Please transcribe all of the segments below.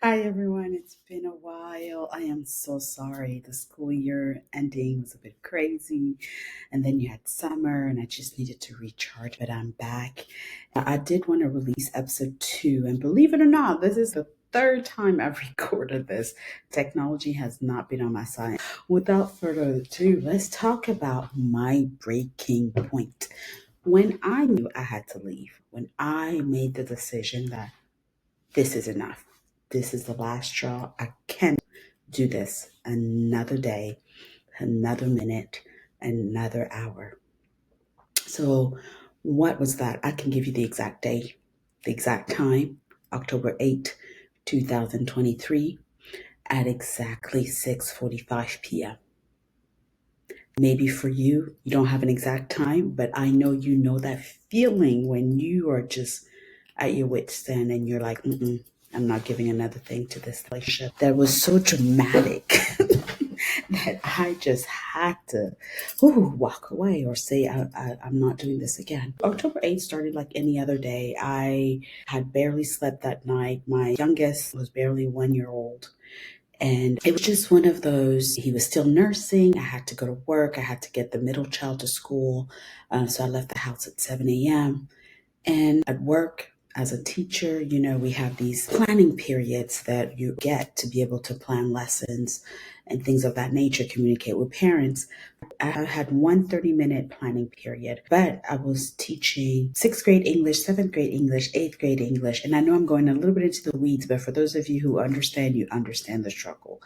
Hi everyone, it's been a while. I am so sorry. The school year ending was a bit crazy, and then you had summer, and I just needed to recharge, but I'm back. I did want to release episode 2, and believe it or not, this is the third time I've recorded this. Technology has not been on my side. Without further ado, let's talk about my breaking point. When I knew I had to leave, when I made the decision that this is enough. This is the last straw. I can't do this another day, another minute, another hour. So, what was that? I can give you the exact day, the exact time, October 8th, 2023, at exactly 6:45 p.m. Maybe for you, you don't have an exact time, but I know you know that feeling when you are just at your wit's end and you're like, I'm not giving another thing to this relationship. That was so dramatic that I just had to walk away or say, I'm not doing this again. October 8th started like any other day. I had barely slept that night. My youngest was barely 1 year old. And it was just one of those, he was still nursing. I had to go to work. I had to get the middle child to school. So I left the house at 7 a.m. And at work, as a teacher, we have these planning periods that you get to be able to plan lessons and things of that nature, communicate with parents. I had one 30-minute planning period, but I was teaching sixth grade English, seventh grade English, eighth grade English. And I know I'm going a little bit into the weeds, but for those of you who understand, you understand the struggle.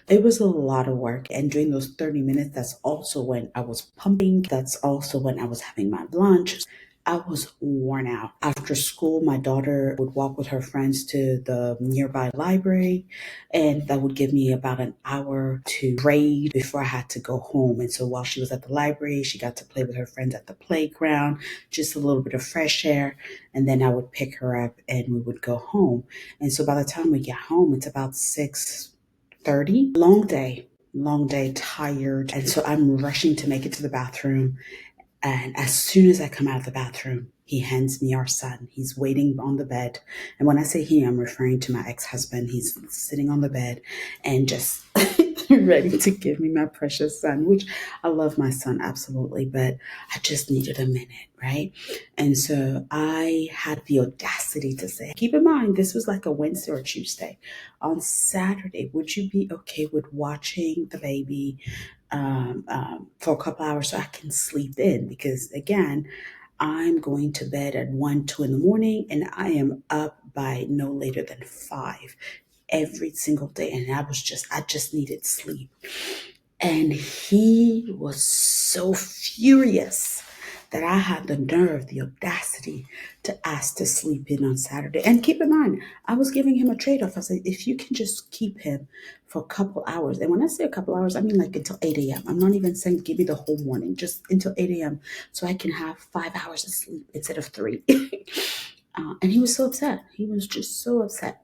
It was a lot of work. And during those 30 minutes, that's also when I was pumping. That's also when I was having my lunch. I was worn out. After school, my daughter would walk with her friends to the nearby library, and that would give me about an hour to read before I had to go home. And so while she was at the library, she got to play with her friends at the playground, just a little bit of fresh air, and then I would pick her up and we would go home. And so by the time we get home, it's about 6:30. Long day, tired. And so I'm rushing to make it to the bathroom. And as soon as I come out of the bathroom, he hands me our son. He's waiting on the bed. And when I say he, I'm referring to my ex husband. He's sitting on the bed and just ready to give me my precious son, which I love my son absolutely, but I just needed a minute, right? And so I had the audacity to say, keep in mind, this was like a Wednesday or Tuesday. On Saturday, would you be okay with watching the baby for a couple hours so I can sleep in? Because again, I'm going to bed at 1, 2 in the morning, and I am up by no later than 5 every single day. And I just needed sleep. And he was so furious that I had the nerve, the audacity to ask to sleep in on Saturday. And keep in mind, I was giving him a trade off. I said, if you can just keep him for a couple hours. And when I say a couple hours, I mean like until 8 a.m. I'm not even saying give me the whole morning, just until 8 a.m. so I can have 5 hours of sleep instead of three. And he was so upset. He was just so upset.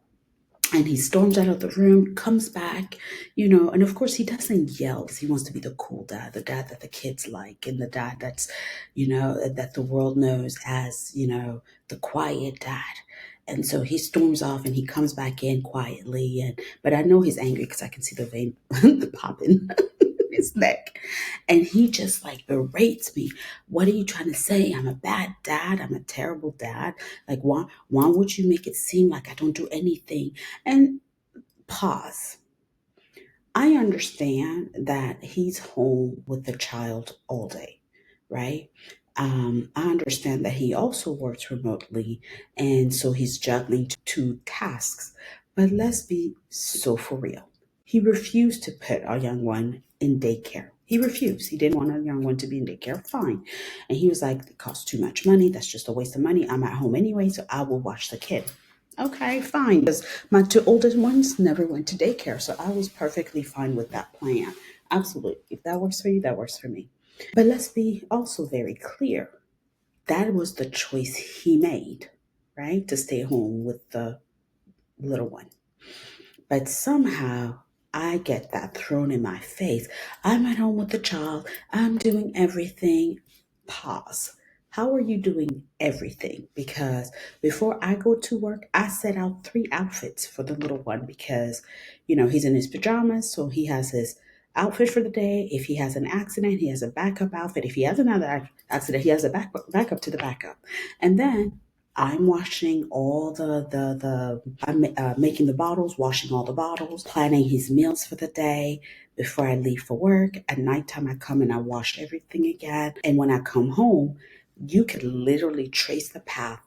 And he storms out of the room, comes back, and of course he doesn't yell because he wants to be the cool dad, the dad that the kids like, and the dad that's, that the world knows as, the quiet dad. And so he storms off and he comes back in quietly. But I know he's angry because I can see the vein, the popping in his neck. And he just like berates me. What are you trying to say? I'm a bad dad. I'm a terrible dad. Like, why would you make it seem like I don't do anything? And pause. I understand that he's home with the child all day, right? I understand that he also works remotely, and so he's juggling two tasks. But let's be so for real. He refused to put our young one in daycare. He refused. He didn't want our young one to be in daycare. Fine. And he was like, it costs too much money. That's just a waste of money. I'm at home anyway, so I will watch the kid. Okay, fine. Because my two oldest ones never went to daycare, so I was perfectly fine with that plan. Absolutely. If that works for you, that works for me. But let's be also very clear. That was the choice he made, right? To stay home with the little one. But somehow I get that thrown in my face. I'm at home with the child. I'm doing everything. Pause. How are you doing everything? Because before I go to work, I set out 3 outfits for the little one because, he's in his pajamas. So he has his outfit for the day. If he has an accident, he has a backup outfit. If he has another accident, he has a backup to the backup. And then I'm washing all I'm making the bottles, washing all the bottles, planning his meals for the day before I leave for work. At nighttime, I come and I wash everything again. And when I come home, you could literally trace the path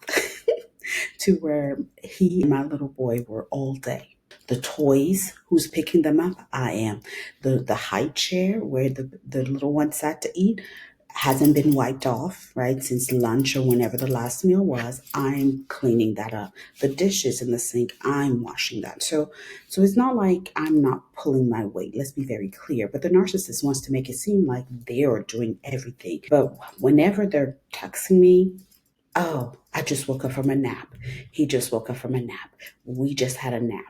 to where he and my little boy were all day. The toys, who's picking them up? I am. The high chair where the little one sat to eat hasn't been wiped off, right? Since lunch or whenever the last meal was, I'm cleaning that up. The dishes in the sink, I'm washing that. So it's not like I'm not pulling my weight. Let's be very clear. But the narcissist wants to make it seem like they are doing everything. But whenever they're texting me, oh, I just woke up from a nap. He just woke up from a nap. We just had a nap.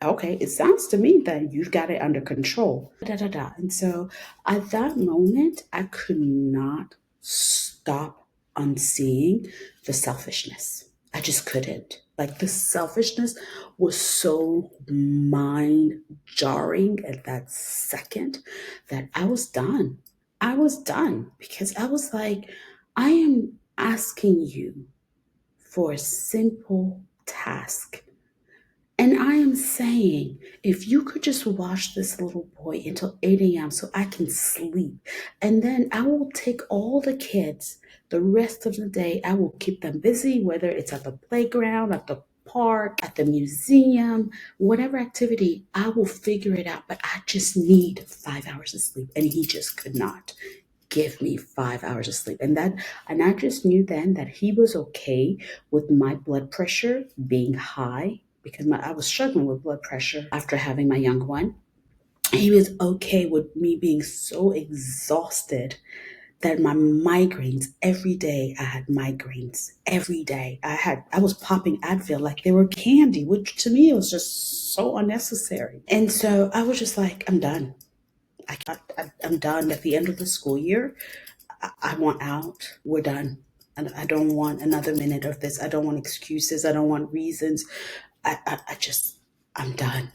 Okay, it sounds to me that you've got it under control. Da, da, da. And so at that moment, I could not stop unseeing the selfishness. I just couldn't. Like the selfishness was so mind jarring at that second that I was done. I was done because I was like, I am asking you for a simple task. And I am saying, if you could just watch this little boy until 8 a.m. so I can sleep, and then I will take all the kids the rest of the day. I will keep them busy, whether it's at the playground, at the park, at the museum, whatever activity, I will figure it out. But I just need 5 hours of sleep. And he just could not give me 5 hours of sleep. And I just knew then that he was okay with my blood pressure being high because I was struggling with blood pressure after having my young one. He was okay with me being so exhausted that my migraines every day, I had migraines every day. I was popping Advil like they were candy, which to me was just so unnecessary. And so I was just like, I'm done. I'm done. At the end of the school year, I want out. We're done. And I don't want another minute of this. I don't want excuses. I don't want reasons. I just, I'm done.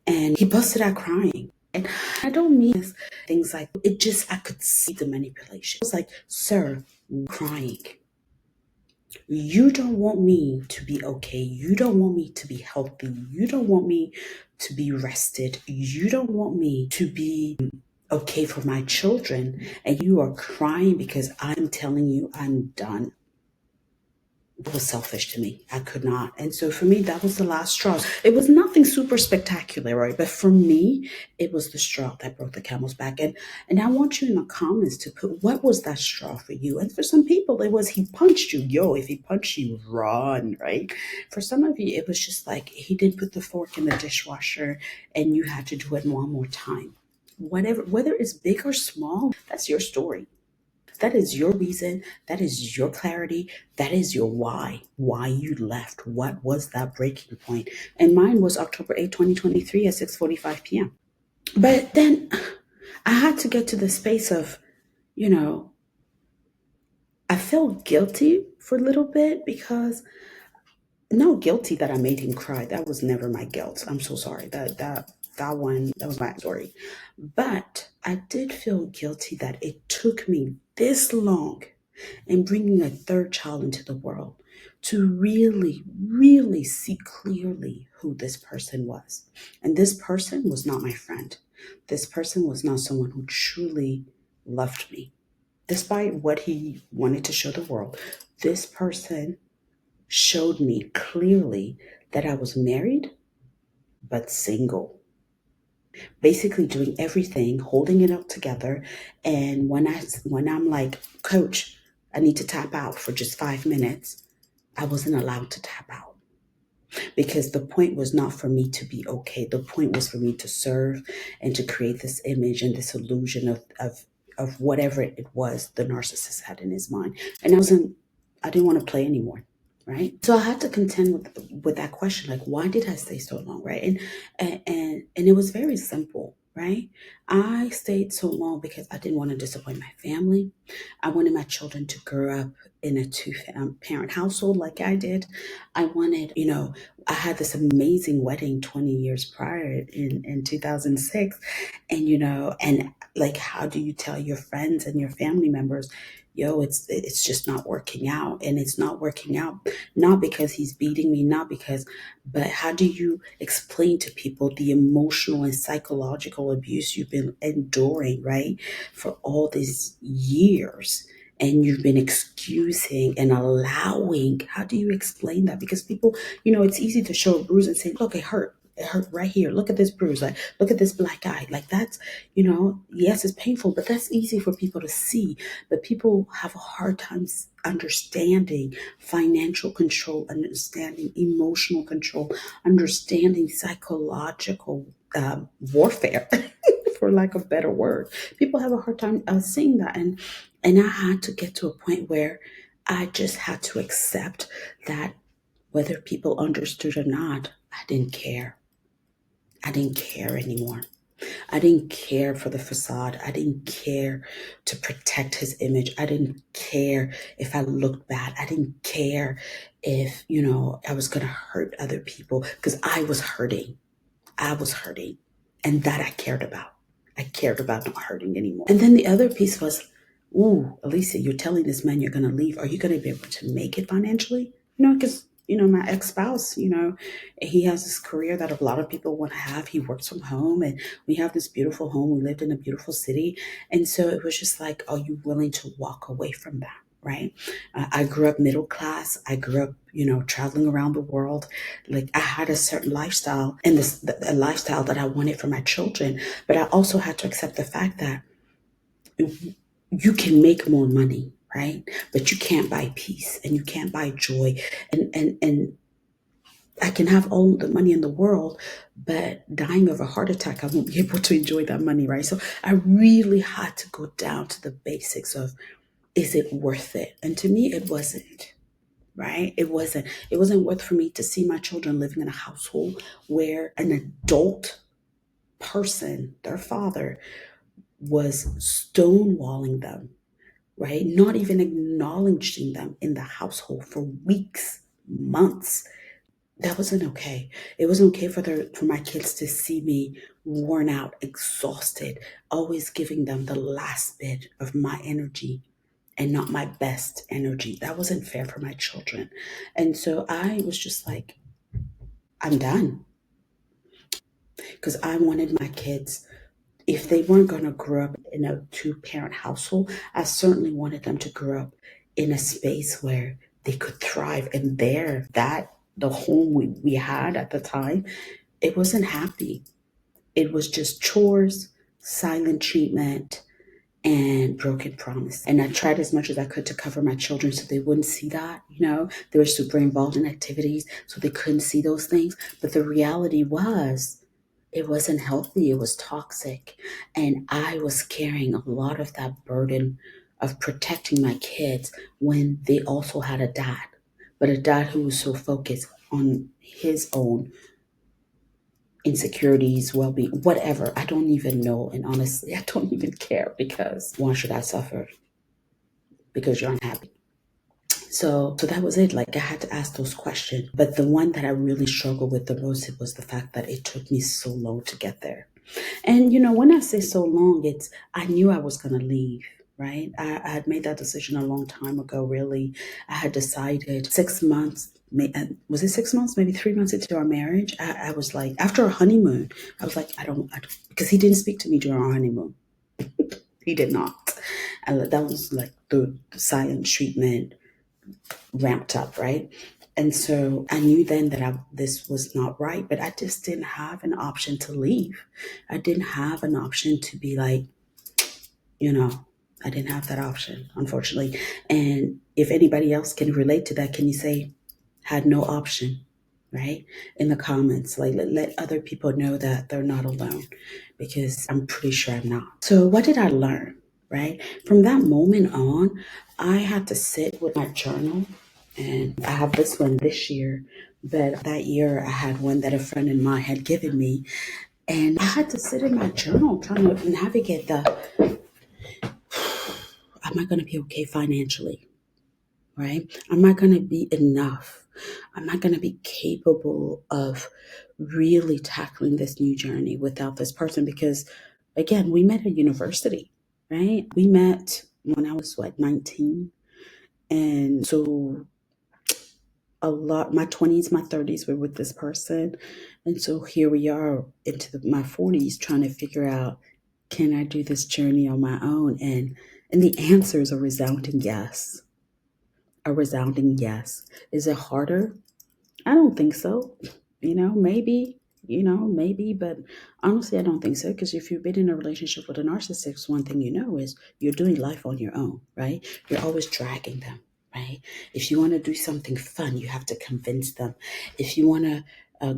And he busted out crying. And I don't mean things like it, just I could see the manipulation. It was like, sir, crying. You don't want me to be okay. You don't want me to be healthy. You don't want me to be rested. You don't want me to be okay for my children. And you are crying because I'm telling you I'm done. It was selfish to me. I could not. And so for me, that was the last straw. It was nothing super spectacular, right? But for me, it was the straw that broke the camel's back. And I want you in the comments to put, what was that straw for you? And for some people, it was he punched you. Yo, if he punched you, run, right? For some of you, it was just like he did put the fork in the dishwasher and you had to do it one more time. Whatever, whether it's big or small, that's your story. That is your reason. That is your clarity. That is your why you left. What was that breaking point? And mine was October 8th, 2023 at 6:45 p.m. But then I had to get to the space of, you know, I felt guilty for a little bit because no guilty that I made him cry. That was never my guilt. I'm so sorry. That was my story. But I did feel guilty that it took me this long in bringing a third child into the world to really, really see clearly who this person was. And this person was not my friend. This person was not someone who truly loved me. Despite what he wanted to show the world, this person showed me clearly that I was married but single. Basically doing everything, holding it up together. And when I'm like, coach, I need to tap out for just 5 minutes, I wasn't allowed to tap out. Because the point was not for me to be okay. The point was for me to serve and to create this image and this illusion of whatever it was the narcissist had in his mind. And I didn't want to play anymore. Right. So I had to contend with that question, like, why did I stay so long? Right. And it was very simple. right? I stayed so long because I didn't want to disappoint my family. I wanted my children to grow up in a two parent household like I did. I wanted, I had this amazing wedding 20 years prior in 2006. And, and like, how do you tell your friends and your family members, yo, it's just not working out? And it's not working out, not because he's beating me, not because, but how do you explain to people the emotional and psychological abuse you've been enduring, right? For all these years, and you've been excusing and allowing. How do you explain that? Because people, it's easy to show a bruise and say, look, it hurt. It hurt right here. Look at this bruise. Like, look at this black eye. Like, that's, yes, it's painful, but that's easy for people to see. But people have a hard time understanding financial control, understanding emotional control, understanding psychological warfare, for lack of a better word. People have a hard time seeing that. And I had to get to a point where I just had to accept that whether people understood or not, I didn't care. I didn't care anymore. I didn't care for the facade. I didn't care to protect his image. I didn't care if I looked bad. I didn't care if, I was going to hurt other people because I was hurting. I was hurting. And that I cared about. I cared about not hurting anymore. And then the other piece was, ooh, Alicia, you're telling this man you're going to leave. Are you going to be able to make it financially? Because, my ex-spouse, he has this career that a lot of people want to have. He works from home and we have this beautiful home. We lived in a beautiful city. And so it was just like, are you willing to walk away from that? Right. I grew up middle class. I grew up, traveling around the world. Like I had a certain lifestyle and a lifestyle that I wanted for my children. But I also had to accept the fact that you can make more money, right? But you can't buy peace and you can't buy joy. And I can have all the money in the world, but dying of a heart attack, I won't be able to enjoy that money, right? So I really had to go down to the basics of, is it worth it? And to me, it wasn't, right? It wasn't. It wasn't worth for me to see my children living in a household where an adult person, their father, was stonewalling them, right? Not even acknowledging them in the household for weeks, months. That wasn't okay. It wasn't okay for my kids to see me worn out, exhausted, always giving them the last bit of my energy and not my best energy. That wasn't fair for my children. And so I was just like, I'm done. Because I wanted my kids, if they weren't going to grow up in a two-parent household, I certainly wanted them to grow up in a space where they could thrive. And the home we had at the time, it wasn't happy. It was just chores, silent treatment, and broken promise. And I tried as much as I could to cover my children so they wouldn't see that. They were super involved in activities, so they couldn't see those things. But the reality was, it wasn't healthy. It was toxic. And I was carrying a lot of that burden of protecting my kids when they also had a dad, but a dad who was so focused on his own insecurities, well-being, whatever. I don't even know. And honestly, I don't even care, because why should I suffer because you're unhappy? So that was it. Like, I had to ask those questions. But the one that I really struggled with the most, it was the fact that it took me so long to get there. And when I say so long, I knew I was going to leave, right? I had made that decision a long time ago, really. I had decided 6 months, was it 6 months, maybe 3 months into our marriage? I was like, after our honeymoon, I was like, I don't, because he didn't speak to me during our honeymoon. He did not. And that was like the silent treatment ramped up, right? And so I knew then that this was not right, but I just didn't have an option to leave. I didn't have an option to be like, I didn't have that option, unfortunately. And if anybody else can relate to that, can you say, had no option, right? In the comments, like let other people know that they're not alone, because I'm pretty sure I'm not. So what did I learn, right? From that moment on, I had to sit with my journal, and I have this one this year, but that year I had one that a friend of mine had given me. And I had to sit in my journal trying to navigate am I going to be okay financially? Right? Am I going to be enough? Am I going to be capable of really tackling this new journey without this person? Because again, we met at university, right? We met when I was 19. And so a lot, my 20s, my 30s were with this person. And so here we are into my 40s trying to figure out, can I do this journey on my own? And the answer is a resounding yes. A resounding yes. Is it harder? I don't think so. Maybe, but honestly, I don't think so. Because if you've been in a relationship with a narcissist, one thing you know is you're doing life on your own, right? You're always dragging them, right? If you want to do something fun, you have to convince them. If you want to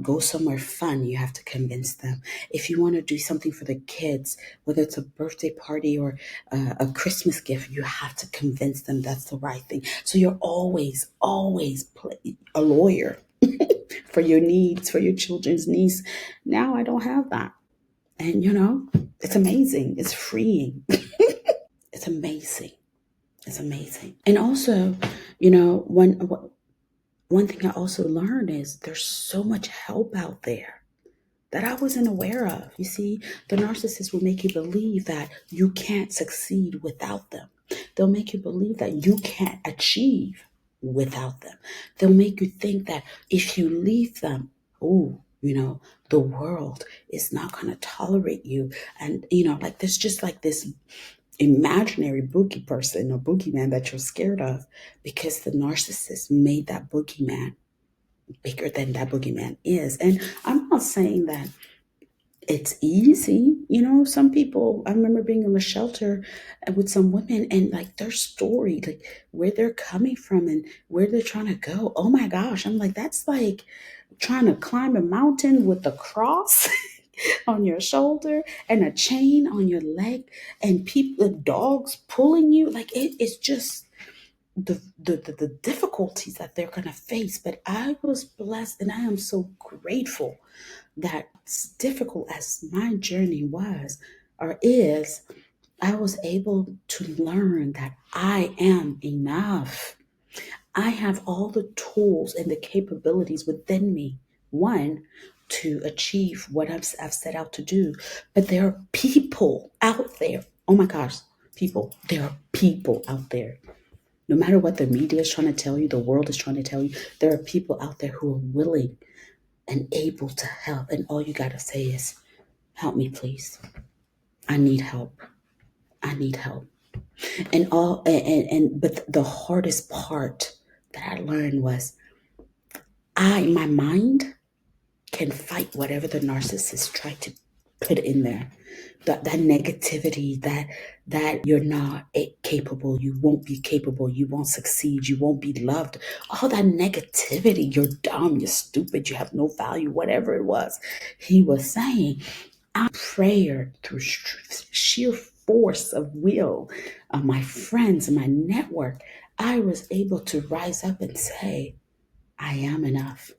go somewhere fun, you have to convince them. If you want to do something for the kids, whether it's a birthday party or a Christmas gift, you have to convince them that's the right thing. So you're always a lawyer for your needs, for your children's needs. Now I don't have that. And it's amazing. It's freeing. It's amazing. It's amazing. And also, one thing I also learned is there's so much help out there that I wasn't aware of. You see, the narcissist will make you believe that you can't succeed without them. They'll make you believe that you can't achieve without them. They'll make you think that if you leave them, the world is not going to tolerate you. And, like there's just like this imaginary boogie person or boogeyman that you're scared of because the narcissist made that boogeyman bigger than that boogeyman is. And I'm not saying that it's easy. Some people, I remember being in the shelter with some women and like their story, like where they're coming from and where they're trying to go. Oh my gosh. I'm like, that's like trying to climb a mountain with a cross on your shoulder and a chain on your leg and dogs pulling you. Like it's just the difficulties that they're going to face. But I was blessed and I am so grateful that as difficult as my journey was or is, I was able to learn that I am enough. I have all the tools and the capabilities within me, one, to achieve what I've set out to do. But there are people out there. Oh my gosh, there are people out there. No matter what the media is trying to tell you, the world is trying to tell you, there are people out there who are willing and able to help. And all you got to say is, help me, please. I need help. I need help. But the hardest part that I learned was my mind can fight whatever the narcissist tried to put in there. That negativity, that you're not capable, you won't be capable, you won't succeed, you won't be loved. All that negativity, you're dumb, you're stupid, you have no value, whatever it was he was saying. Prayer through sheer force of will, my friends, my network, I was able to rise up and say, I am enough.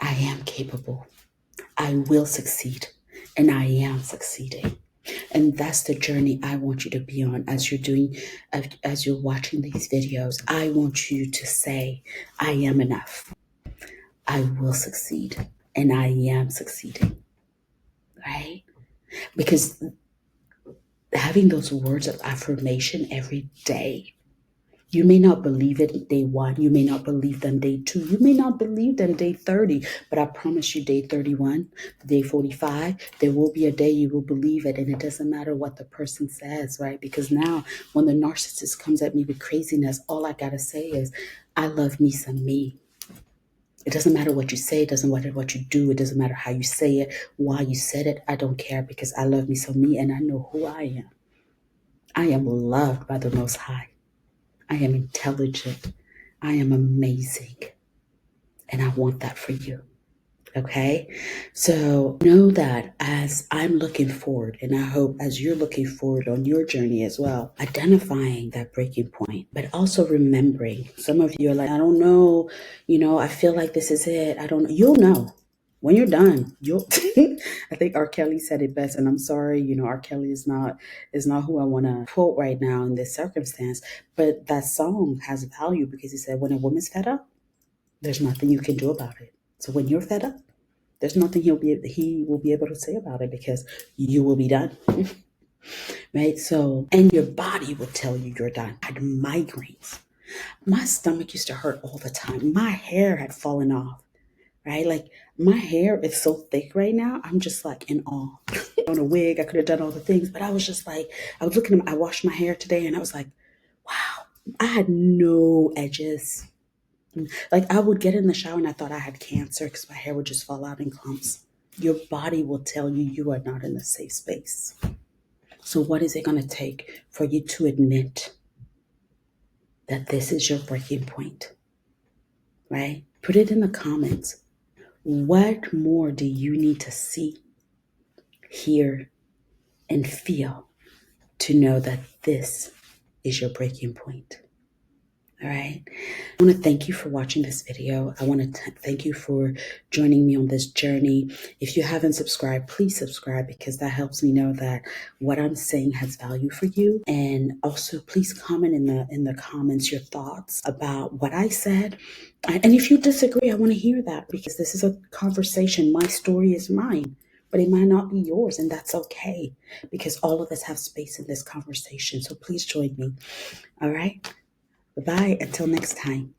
I am capable. I will succeed. And I am succeeding. And that's the journey I want you to be on as you're watching these videos. I want you to say, I am enough. I will succeed. And I am succeeding. Right? Because having those words of affirmation every day, you may not believe it day 1. You may not believe them day 2. You may not believe them day 30. But I promise you, day 31, day 45, there will be a day you will believe it. And it doesn't matter what the person says, right? Because now when the narcissist comes at me with craziness, all I got to say is, I love me some me. It doesn't matter what you say. It doesn't matter what you do. It doesn't matter how you say it, why you said it. I don't care because I love me some me and I know who I am. I am loved by the Most High. I am intelligent. I am amazing. And I want that for you. Okay? So know that as I'm looking forward, and I hope as you're looking forward on your journey as well, identifying that breaking point, but also remembering, some of you are like, I don't know, I feel like this is it. I don't know. You'll know. When you're done, you'll I think R. Kelly said it best, and I'm sorry, R. Kelly is not who I want to quote right now in this circumstance, but that song has value because he said when a woman's fed up, there's nothing you can do about it. So when you're fed up, there's nothing he will be able to say about it because you will be done. Right? So, and your body will tell you you're done. I had migraines. My stomach used to hurt all the time. My hair had fallen off, right? Like my hair is so thick right now. I'm just like in awe. On a wig, I could have done all the things, but I was just like, I was looking at, I washed my hair today and I was like, wow, I had no edges. Like I would get in the shower and I thought I had cancer because my hair would just fall out in clumps. Your body will tell you you are not in a safe space. So what is it going to take for you to admit that this is your breaking point? Right? Put it in the comments. What more do you need to see, hear, and feel to know that this is your breaking point? All right. I want to thank you for watching this video. I want to thank you for joining me on this journey. If you haven't subscribed, please subscribe because that helps me know that what I'm saying has value for you. And also please comment in the comments your thoughts about what I said. And if you disagree, I want to hear that because this is a conversation. My story is mine, but it might not be yours, and that's okay because all of us have space in this conversation. So please join me. All right. Bye-bye. Until next time.